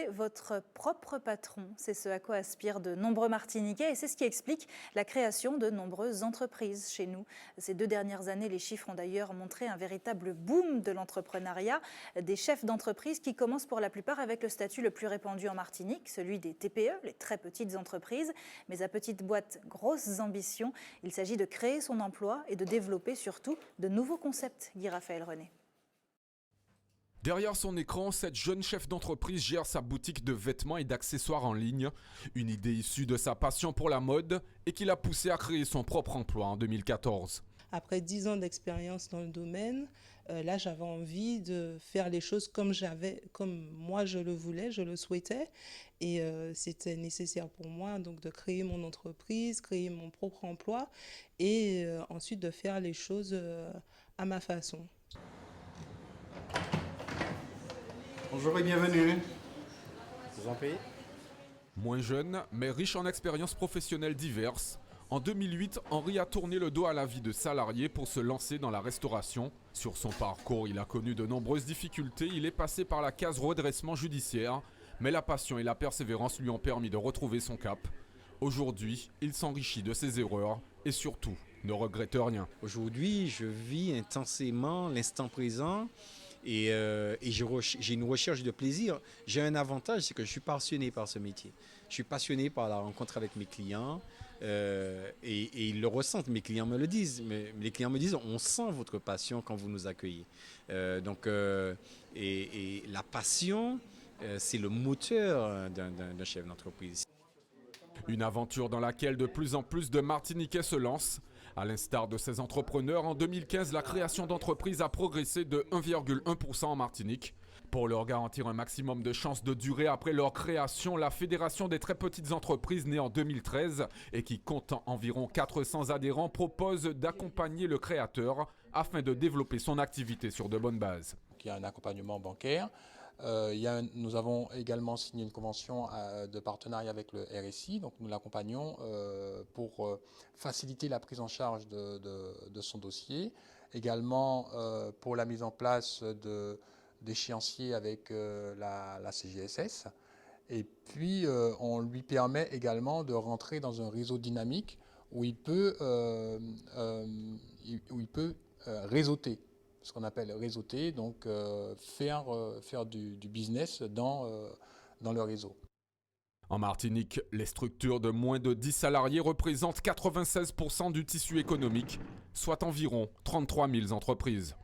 Votre propre patron, c'est ce à quoi aspirent de nombreux Martiniquais et c'est ce qui explique la création de nombreuses entreprises chez nous. Ces 2 dernières années, les chiffres ont d'ailleurs montré un véritable boom de l'entrepreneuriat, des chefs d'entreprise qui commencent pour la plupart avec le statut le plus répandu en Martinique, celui des TPE, les très petites entreprises, mais à petite boîte, grosses ambitions. Il s'agit de créer son emploi et de développer surtout de nouveaux concepts, Guy Raphaël René. Derrière son écran, cette jeune chef d'entreprise gère sa boutique de vêtements et d'accessoires en ligne. Une idée issue de sa passion pour la mode et qui l'a poussé à créer son propre emploi en 2014. Après 10 ans d'expérience dans le domaine, là j'avais envie de faire les choses comme moi je le voulais, je le souhaitais. Et c'était nécessaire pour moi donc de créer mon entreprise, créer mon propre emploi et ensuite de faire les choses à ma façon. Bonjour et bienvenue. Je vous en prie. Moins jeune, mais riche en expériences professionnelles diverses, en 2008, Henri a tourné le dos à la vie de salarié pour se lancer dans la restauration. Sur son parcours, il a connu de nombreuses difficultés. Il est passé par la case redressement judiciaire, mais la passion et la persévérance lui ont permis de retrouver son cap. Aujourd'hui, il s'enrichit de ses erreurs et surtout ne regrette rien. Aujourd'hui, je vis intensément l'instant présent. Et j'ai une recherche de plaisir. J'ai un avantage, c'est que je suis passionné par ce métier. Je suis passionné par la rencontre avec mes clients et ils le ressentent. Mes clients me le disent. Mais les clients me disent, on sent votre passion quand vous nous accueillez. Et la passion, c'est le moteur d'un chef d'entreprise. Une aventure dans laquelle de plus en plus de Martiniquais se lancent. À l'instar de ces entrepreneurs, en 2015, la création d'entreprises a progressé de 1,1% en Martinique. Pour leur garantir un maximum de chances de durer après leur création, la Fédération des très petites entreprises, née en 2013 et qui compte environ 400 adhérents, propose d'accompagner le créateur afin de développer son activité sur de bonnes bases. Il y a un accompagnement bancaire. Nous avons également signé une convention de partenariat avec le RSI, donc nous l'accompagnons pour faciliter la prise en charge de son dossier, également pour la mise en place d'échéanciers avec la CGSS, et puis on lui permet également de rentrer dans un réseau dynamique où il peut réseauter. Ce qu'on appelle réseauter, donc faire du business dans le réseau. En Martinique, les structures de moins de 10 salariés représentent 96% du tissu économique, soit environ 33 000 entreprises.